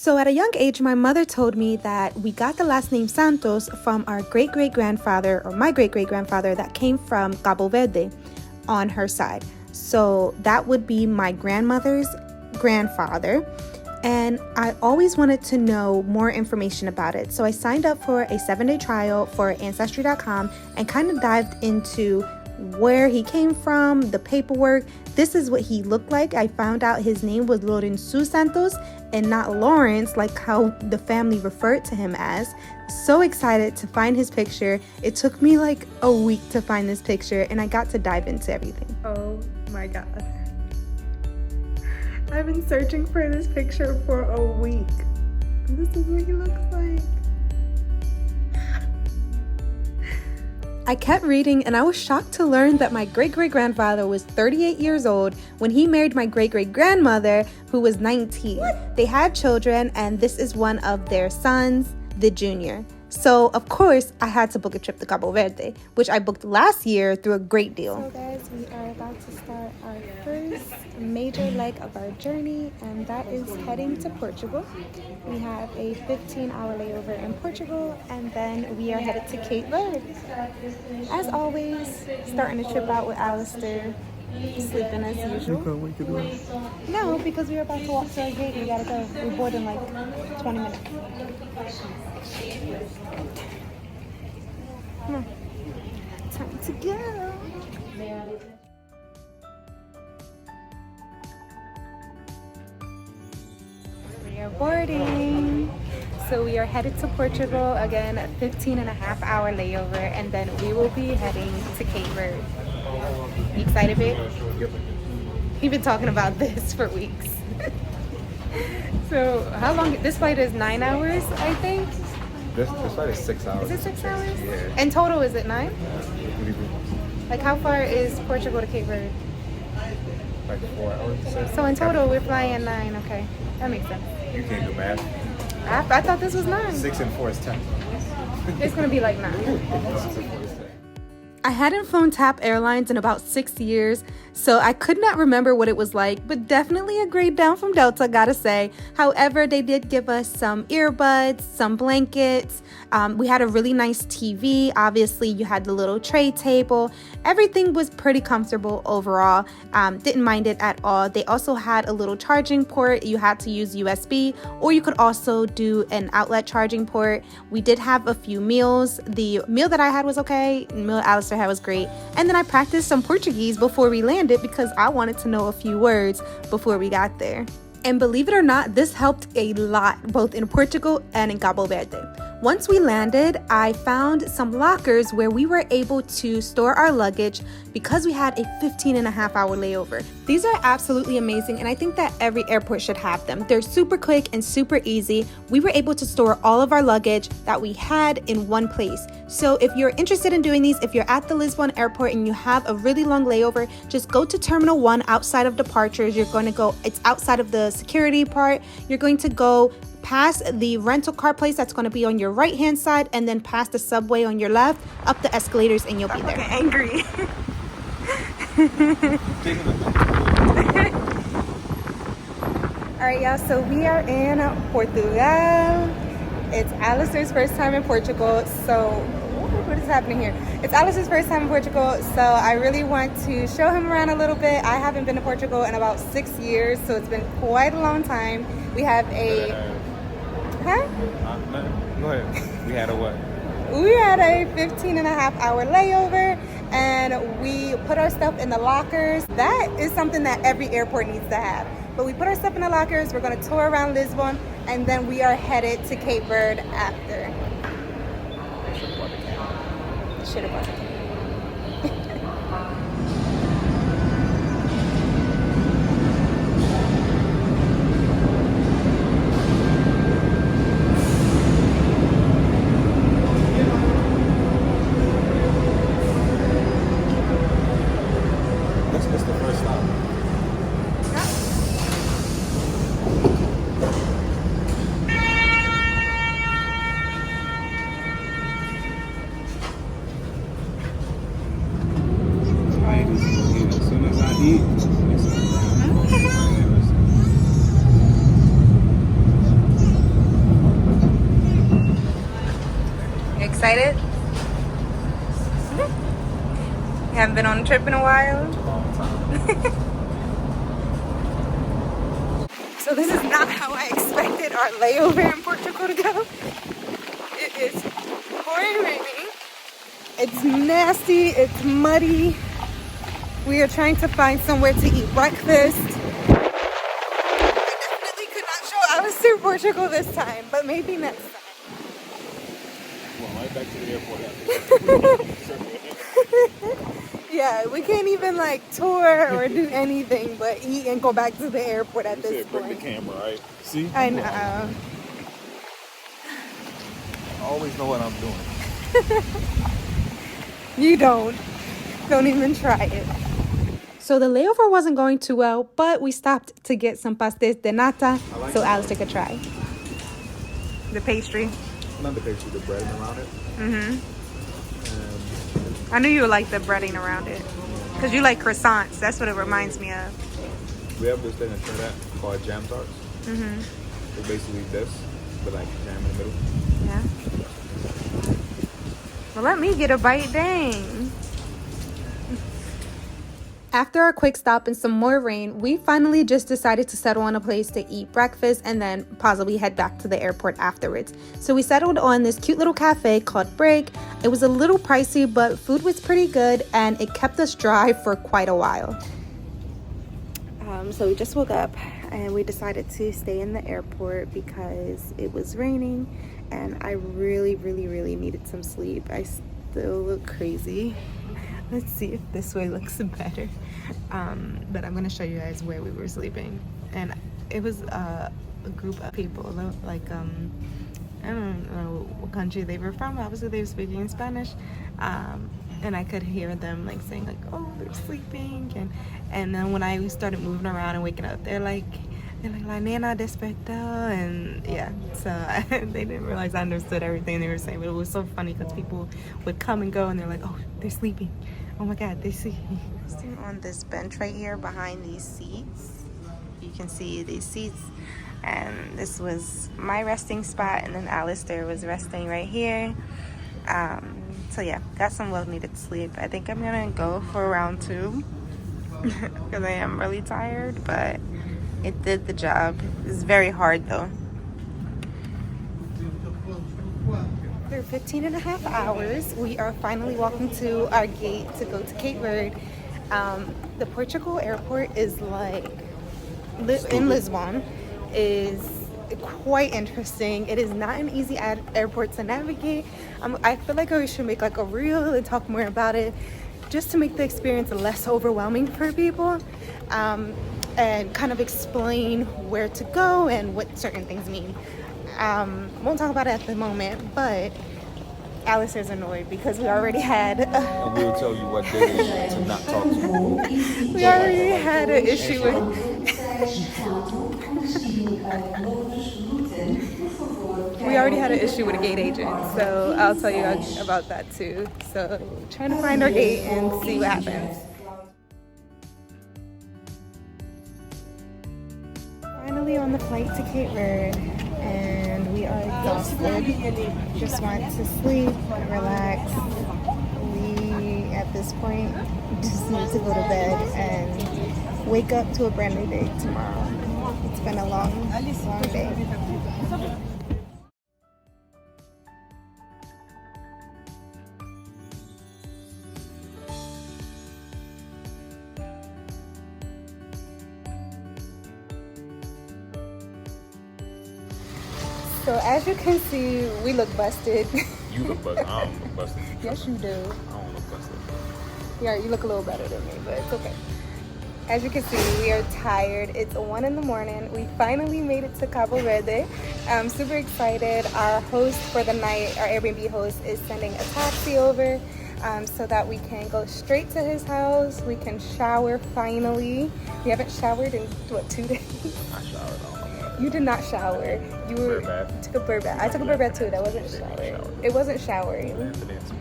So at a young age, my mother told me that we got the last name Santos from our great-great-grandfather, or my great-great-grandfather, that came from Cabo Verde on her side. So that would be my grandmother's grandfather. And I always wanted to know more information about it. So I signed up for a 7-day trial for Ancestry.com and kind of dived into where he came from, the paperwork. This is what he looked like. I found out his name was Lorenzo Santos and not Lawrence, like how the family referred to him as. So excited to find his picture. It took me like a week to find this picture, and I got to dive into everything. Oh my God. I've been searching for this picture for a week. This is what he looks like. I kept reading and I was shocked to learn that my great-great-grandfather was 38 years old when he married my great-great-grandmother, who was 19. What? They had children, and this is one of their sons, the junior. So, of course, I had to book a trip to Cabo Verde, which I booked last year through a great deal. So guys, we are about to start our first major leg of our journey, and that is heading to Portugal. We have a 15-hour layover in Portugal, and then we are headed to Cape Verde. As always, starting the trip out with Alistair, sleeping as usual. You can't wake it up. No, because we're about to walk to our gate. We gotta go. We board in like 20 minutes. Come on. Time to go. We are boarding. So we are headed to Portugal again, a 15-and-a-half-hour layover, and then we will be heading to Cape Verde. You excited, babe? Yep. We've been talking about this for weeks. So how long? This flight is 9 hours, I think. This flight is 6 hours. Is it 6 hours? Yeah. In total, is it 9? Like how far is Portugal to Cape Verde? Like 4 hours. So in total, we're flying at 9. Okay, that makes sense. You can't do math. I thought this was 9. 6 and 4 is 10. It's gonna be like 9. 6 and 4 is 10. I hadn't flown TAP Airlines in about 6 years, so I could not remember what it was like, but definitely a grade down from Delta, gotta say. However, they did give us some earbuds, some blankets. We had a really nice TV. Obviously, you had the little tray table. Everything was pretty comfortable overall. Didn't mind it at all. They also had a little charging port. You had to use USB, or you could also do an outlet charging port. We did have a few meals. The meal that I had was okay. The meal Alistair had was great. And then I practiced some Portuguese before we landed because I wanted to know a few words before we got there. And believe it or not, this helped a lot, both in Portugal and in Cabo Verde. Once we landed, I found some lockers where we were able to store our luggage because we had a 15-and-a-half-hour layover. These are absolutely amazing, and I think that every airport should have them. They're super quick and super easy. We were able to store all of our luggage that we had in one place. So if you're interested in doing these, if you're at the Lisbon airport and you have a really long layover, just go to Terminal 1 outside of departures. You're going to go, it's outside of the security part. You're going to go past the rental car place that's going to be on your right hand side, and then past the subway on your left, up the escalators, and you'll be there. Angry. All right, y'all, so we are in Portugal. It's Alistair's first time in Portugal. So what is happening here? It's Alistair's first time in Portugal, so I really want to show him around a little bit. I haven't been to Portugal in about 6 years, so it's been quite a long time. We have a Huh? Go ahead. We had a what? We had a 15-and-a-half-hour layover, and we put our stuff in the lockers. That is something that every airport needs to have. But we put our stuff in the lockers. We're going to tour around Lisbon, and then we are headed to Cape Verde after. Should have bought the camera. excited? You haven't been on a trip in a while? Long time. So this is not how I expected our layover in Portugal to go. It is pouring raining. It's nasty, it's muddy. We are trying to find somewhere to eat breakfast. I definitely could not show I was through Portugal this time, but maybe next time. Well, right back to the airport after. Yeah, we can't even like tour or do anything but eat and go back to the airport at this Bring the point. camera, right? See? I know. I always know what I'm doing. You don't. Don't even try it. So the layover wasn't going too well, but we stopped to get some pastéis de nata so Alistair could try. The pastry. Not the pastry, the bread around it. I knew you would like the breading around it. Because you like croissants. That's what it reminds me of. We have this thing in Trinidad called jam tarts. It's basically this, but like jam in the middle. Yeah. Well, let me get a bite, dang. After a quick stop and some more rain, we finally just decided to settle on a place to eat breakfast and then possibly head back to the airport afterwards. So we settled on this cute little cafe called Break. It was a little pricey, but food was pretty good and it kept us dry for quite a while. So we just woke up and we decided to stay in the airport because it was raining and I really needed some sleep. I still look crazy. Let's see if this way looks better. But I'm gonna show you guys where we were sleeping. And it was a group of people, like, I don't know what country they were from. Obviously they were speaking Spanish. And I could hear them like saying like, oh, they're sleeping. And then when I started moving around and waking up, they're like, La nena despertó, and yeah, so they didn't realize I understood everything they were saying, but it was so funny because people would come and go and they're like, oh, they're sleeping. Oh my God, they're sleeping. Sitting on this bench right here behind these seats. You can see these seats, and this was my resting spot, and then Alistair was resting right here. So yeah, got some well-needed sleep. I think I'm gonna go for round 2 because I am really tired, but it did the job. It's very hard though. After 15 and a half hours, we are finally walking to our gate to go to Cape Verde. The Portugal airport is like, in Lisbon, is quite interesting. It is not an easy airport to navigate. I feel like I should make like a reel and talk more about it just to make the experience less overwhelming for people. And kind of explain where to go and what certain things mean. Won't talk about it at the moment, but Alice is annoyed because we already had And we'll tell you what day to not talk to you. we already had an issue with a gate agent, so I'll tell you about that too. So trying to find our gate and see what happens. Finally on the flight to Cape Verde, and we are exhausted. Just want to sleep and relax. We, at this point, just need to go to bed and wake up to a brand new day tomorrow. It's been a long day. So as you can see, we look busted. You look busted. I don't look busted. Yes, you do. I don't look busted. Yeah, you look a little better than me, but it's okay. As you can see, we are tired. It's 1 in the morning. We finally made it to Cabo Verde. I'm super excited. Our host for the night, our Airbnb host, is sending a taxi over so that we can go straight to his house. We can shower finally. We haven't showered in, what, 2 days? I showered all the morning. You did not shower. You Bird bath. took a bird bath. I took a bird bath too. That wasn't showering. It wasn't showering.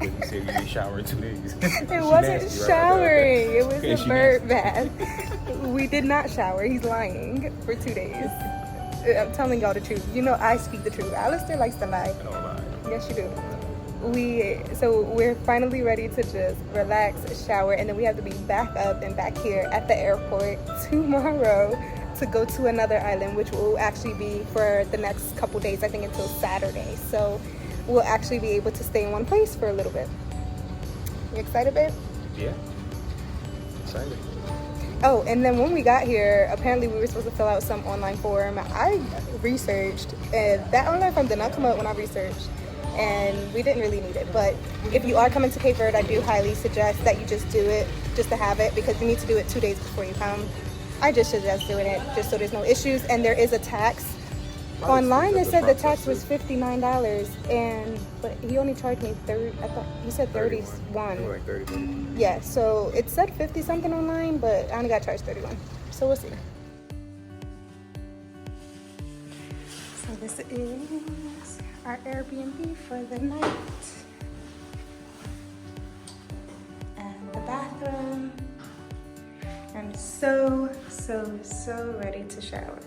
You said you didn't shower in 2 days. It wasn't showering. It was a bird bath. We did not shower. He's lying for 2 days. I'm telling y'all the truth. You know I speak the truth. Alistair likes to lie. I don't lie. Yes, you do. we're finally ready to just relax, shower, and then we have to be back up and back here at the airport tomorrow to go to another island, which will actually be for the next couple days, I think until Saturday. So we'll actually be able to stay in one place for a little bit. You excited, babe? Yeah. Excited. Oh, and then when we got here, apparently we were supposed to fill out some online form. I researched, and that online form did not come up when I researched, and we didn't really need it. But if you are coming to Cape Verde, I do highly suggest that you just do it, just to have it, because you need to do it 2 days before you come. I just suggest doing it just so there's no issues. And there is a tax. Online it said the tax was $59, but he only charged me 30. I thought he said 31. Like 30. Yeah, so it said 50 something online, but I only got charged 31. So we'll see. So this is our Airbnb for the night. And the bathroom. I'm so ready to shower.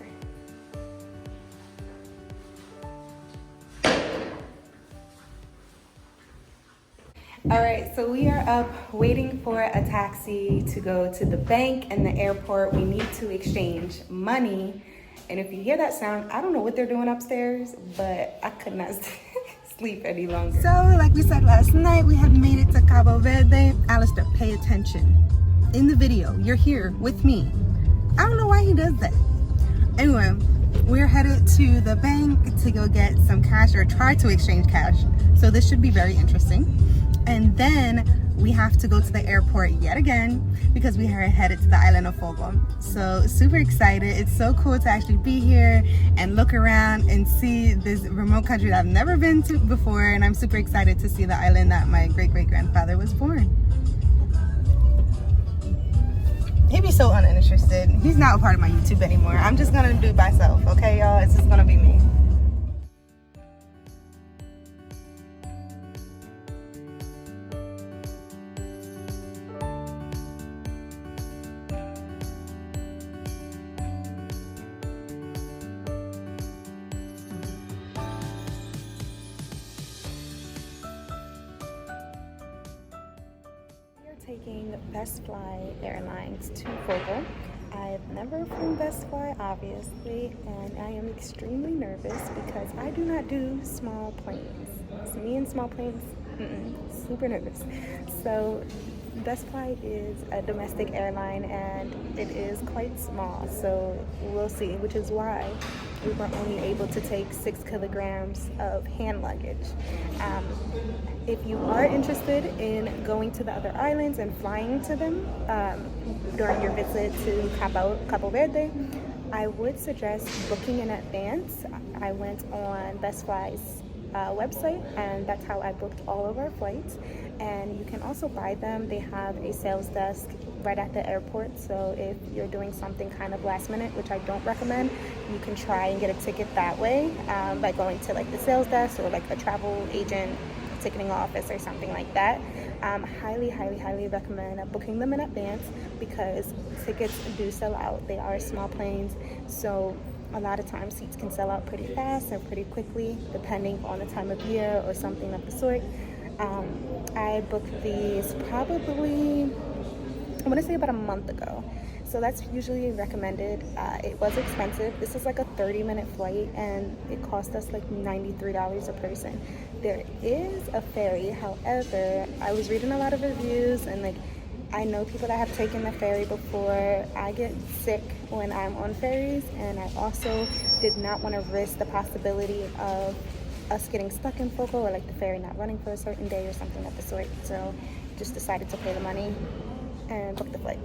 All right, so we are up waiting for a taxi to go to the bank and the airport. We need to exchange money. And if you hear that sound, I don't know what they're doing upstairs, but I could not sleep any longer. So like we said last night, we have made it to Cabo Verde. Alistair, pay attention. In the video, you're here with me. I don't know why he does that. Anyway, we're headed to the bank to go get some cash, or try to exchange cash. So this should be very interesting. And then we have to go to the airport yet again because we are headed to the island of Fogo. So super excited. It's so cool to actually be here and look around and see this remote country that I've never been to before. And I'm super excited to see the island that my great-great-grandfather was born. He'd be so uninterested. He's not a part of my YouTube anymore. I'm just gonna do it myself, okay, y'all? It's just gonna be me. Taking Best Fly Airlines to Fogo. I've never flown Best Fly, obviously, and I am extremely nervous because I do not do small planes. So me and small planes, super nervous. So Best Fly is a domestic airline and it is quite small, so we'll see, which is why we were only able to take 6 kilograms of hand luggage. If you are interested in going to the other islands and flying to them during your visit to Cabo Verde, I would suggest booking in advance. I went on Best Fly's website, and that's how I booked all of our flights. And you can also buy them. They have a sales desk right at the airport, so if you're doing something kind of last minute, which I don't recommend, you can try and get a ticket that way by going to like the sales desk or like a travel agent ticketing office or something like that. Highly recommend booking them in advance because tickets do sell out. They are small planes, so a lot of times seats can sell out pretty fast or pretty quickly depending on the time of year or something of the sort. I booked these probably, I want to say about a month ago. So that's usually recommended. It was expensive. This is like a 30-minute flight and it cost us like $93 a person. There is a ferry, however, I was reading a lot of reviews and like I know people that have taken the ferry before. I get sick when I'm on ferries, and I also did not want to risk the possibility of us getting stuck in Fogo or like the ferry not running for a certain day or something of the sort. So just decided to pay the money and book the flight.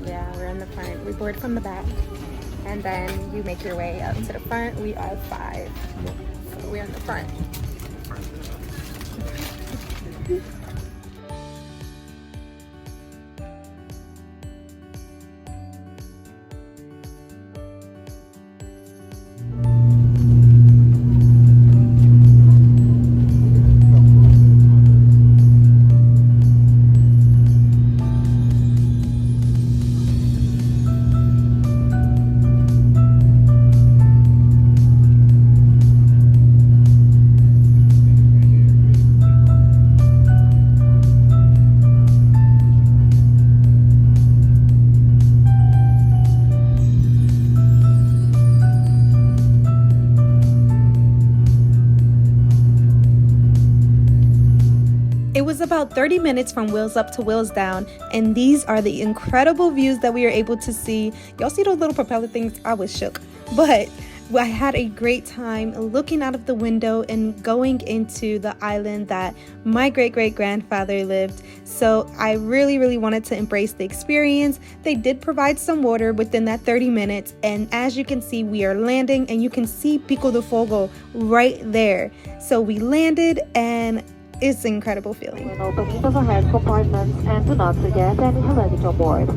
Yeah, we're in the front. We board from the back, and then you make your way up to the front. We are 5, so we're in the front. It was about 30 minutes from wheels up to wheels down, and these are the incredible views that we are able to see. Y'all see those little propeller things? I was shook, but I had a great time looking out of the window and going into the island that my great-great-grandfather lived. So I really wanted to embrace the experience. They did provide some water within that 30 minutes, and as you can see, we are landing and you can see Pico de Fogo right there. So we landed and it's an incredible feeling. Open each overhead compartments and do not forget any luggage on board.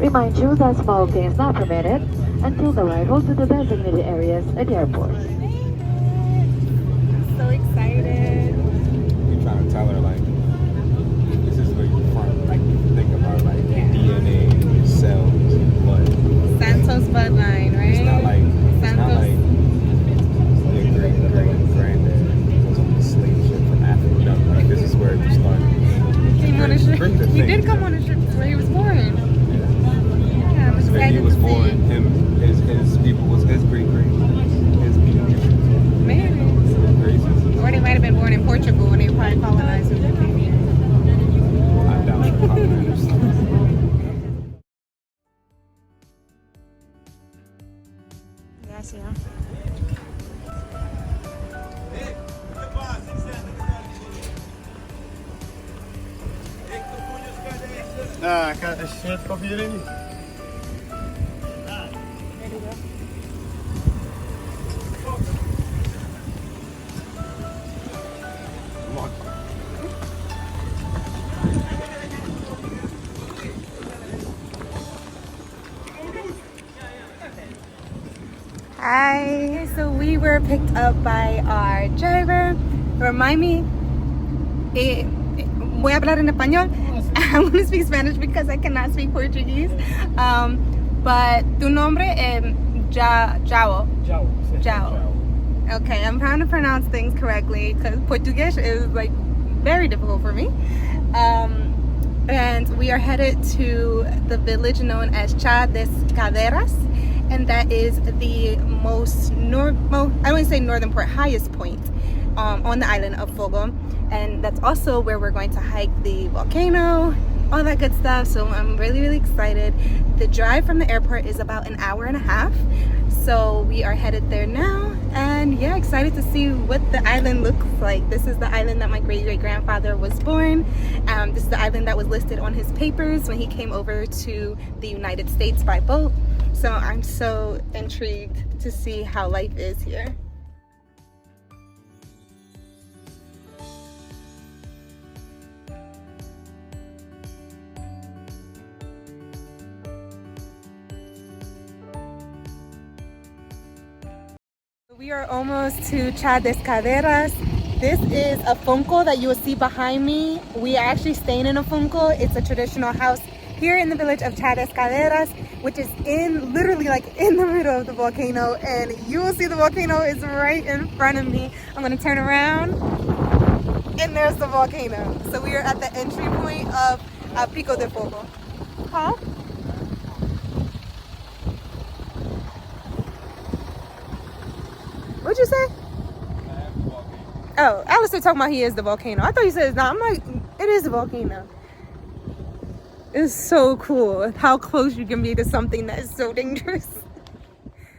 Remind you that smoking is not permitted until the arrival to the designated areas at the airport. So excited. You're trying to tell her, like, this is where you from. Like, you think about, like, DNA, cells, blood. Santos bloodline, right? It's not like, Santos. Your great-great-granddad was on the slave ship from Africa. No, like, this is where it started. Came on a ship. He did come on a ship where he was born. When he was born, his people was his great-great, his people. Maybe. Crazy. Or they might have been born in Portugal and they probably colonized with I doubt the colonizers. Gracias. Ah, cara, shit, ficou virando. Hi. So we were picked up by our driver. Remind me, voy a hablar en español. I'm going to speak Spanish because I cannot speak Portuguese. But tu nombre es Jao. Okay, I'm trying to pronounce things correctly because Portuguese is like very difficult for me. And we are headed to the village known as Chá das Cadeiras, and that is the most I wouldn't say northern point, highest point on the island of Fogo, and that's also where we're going to hike the volcano, all that good stuff. So I'm really excited. The drive from the airport is about an hour and a half, so we are headed there now, and yeah, excited to see what the island looks like. This is the island that my great-great-grandfather was born. This is the island that was listed on his papers when he came over to the United States by boat. So I'm so intrigued to see how life is here. We are almost to Chá das Cadeiras. This is a funko that you will see behind me. We are actually staying in a funko. It's a traditional house here in the village of Chá das Cadeiras, which is literally like in the middle of the volcano, and you will see the volcano is right in front of me. I'm gonna turn around and there's the volcano. So we are at the entry point of Pico de Fogo. Huh? What'd you say? Oh, Alistair talking about he is the volcano. I thought you said it's not. I'm like, it is a volcano. It's so cool how close you can be to something that is so dangerous.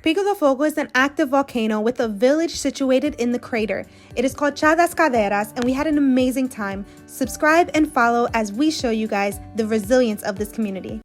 Pico de Fogo is an active volcano with a village situated in the crater. It is called Chá das Cadeiras, and we had an amazing time. Subscribe and follow as we show you guys the resilience of this community.